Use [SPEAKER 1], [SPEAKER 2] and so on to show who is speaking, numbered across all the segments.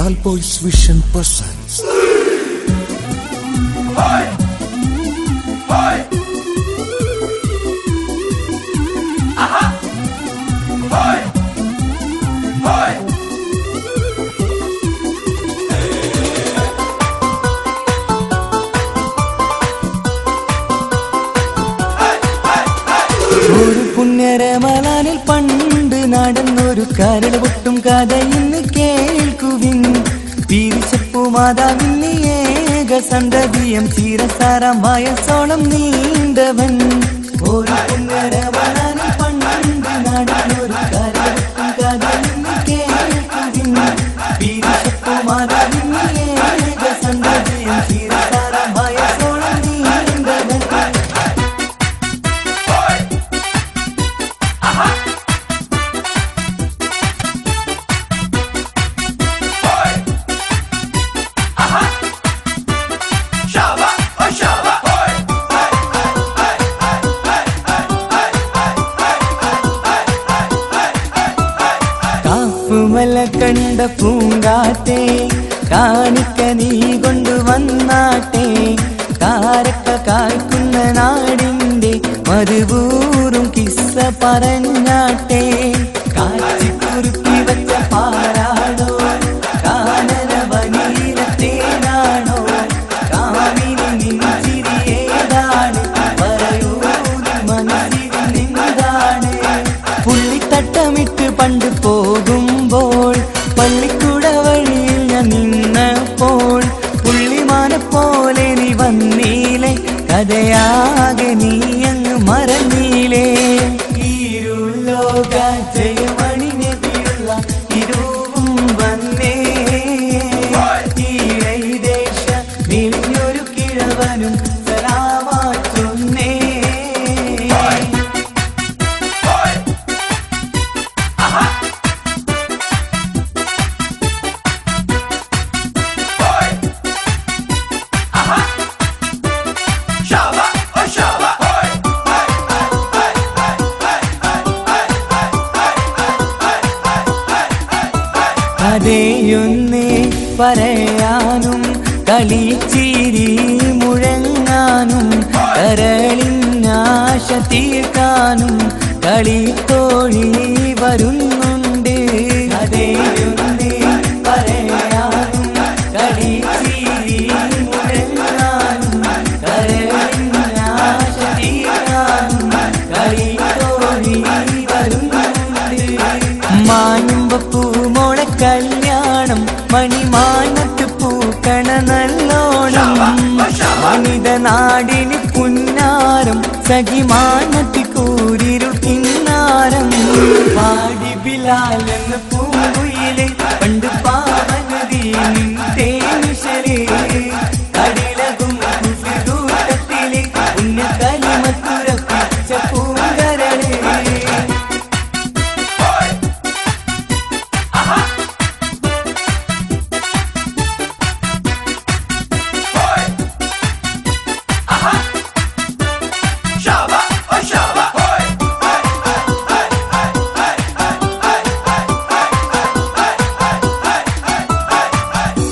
[SPEAKER 1] Tall Boys Vision presents. Hi! Hi! Aha! Hi! Hi!
[SPEAKER 2] ഒരു പുണ്യരമലാനിൽ പണ്ട് നടന്നൊരു കരട് പൊട്ടും കഥ ഇന്ന് കേൾക്കുവിൻ. പിരിച്ചപ്പു മാതാവിന് ഏക സന്തതിയം ചീരസാരം വയസ്സോളം നീണ്ടവൻ. ഒരു പുണ്യരമലാനിൽ പണ്ട് നടന്നൊരു കരട് പൊട്ടും കഥ ഇന്ന് കേൾക്കുവിൻ. പിരിച്ചപ്പു മാതാവിന് ഏക സന്തതിയം ചീരസാരം വയസ്സോളം നീണ്ടവൻ. കാപ്പുമല കണ്ട പൂങ്കാറ്റേ കാണിക്ക നീ കൊണ്ടുവന്നാട്ടെ. കാരക്ക കായ്ക്കുന്ന നാടിന്റെ മരുവൂറും കിസ്സ പറഞ്ഞാട്ടെ. കാച്ചിക്കുറുക്കി വച്ച പാരാടോ കാനന വനീരത്തേനാണോ കാമിനി നിൻചിരിയേതാണ് പറയൂ മനസ്സിൽ നിന്താണ്. പുള്ളിത്തട്ടമിട്ട് പണ്ട് പോകുമ്പോൾ പള്ളിക്കൂട വഴിയിൽ ഞാൻ നിന്നപ്പോൾ പുള്ളിമാനെ പോലെ നീ വന്നീലേ. കഥയാകെ നീ അങ്ങ് മറന്നീലേ. ഇരുലോക ജയമണിനെ വീഴുള്ള ഇരുവും വന്നേ. ഈ ദേശ മെലിഞ്ഞൊരു കിഴവനും സലാമാ ചൊന്നേ. കഥയൊന്നേ പറയാനും കളിച്ചിരി മുഴങ്ങാനും കരളിനാശ തീർക്കാനും കളിത്തോഴി വരുന്നുണ്ട്. കഥയൊന്നേ പറയാനും കളിച്ചിരി മുഴങ്ങാനും കരളിനാശ തീർക്കാനും കളിത്തോഴി വരുന്നുണ്ട്. മാനുമ്പപ്പൂ മോളെ കല്യാണം മണിമാനത്ത് പൂക്കണ നല്ലോണം. മനിത നാടിന് പുന്നാരം സഖിമാനത്ത് കൂരിരു കിന്നാരം. പാടി ബിലാലെന്ന് പൂങ്കുയിലെ പണ്ട് പാവനദി തേനിശലേ. കടിലകും കൂട്ടത്തിലെ പുണ്യ കലിമത്തുരപ്പിച്ച പൂങ്കരളേ.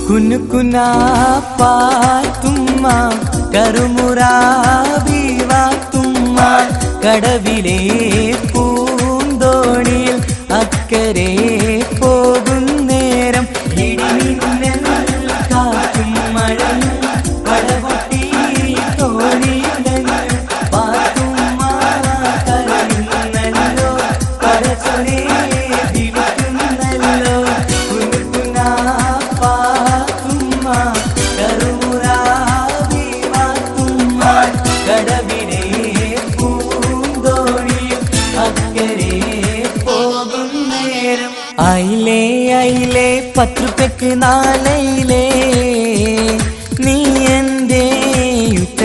[SPEAKER 2] കുനുകുനാ പാത്തുമ്മ കറുമുറാബിവാത്തുമ്മ കടവിലെ പൂന്തോണിയിൽ അക്കരെ പോകുന്നേരം ഇടിമിന്നൽ കാറ്റും മഴയും പടപൊട്ടി തോണിയുടഞ്ഞു. പാത്തുമ്മ കരയുന്നല്ലോ പടച്ചൊരേ വിളിക്കുന്നല്ലോ. കുനുകുനാ കടവിലെ പൂന്തോണിയിൽ അക്കരെ പോകുന്നേരം. അയിലേ അയിലേ 10 രൂപയ്ക്ക് 4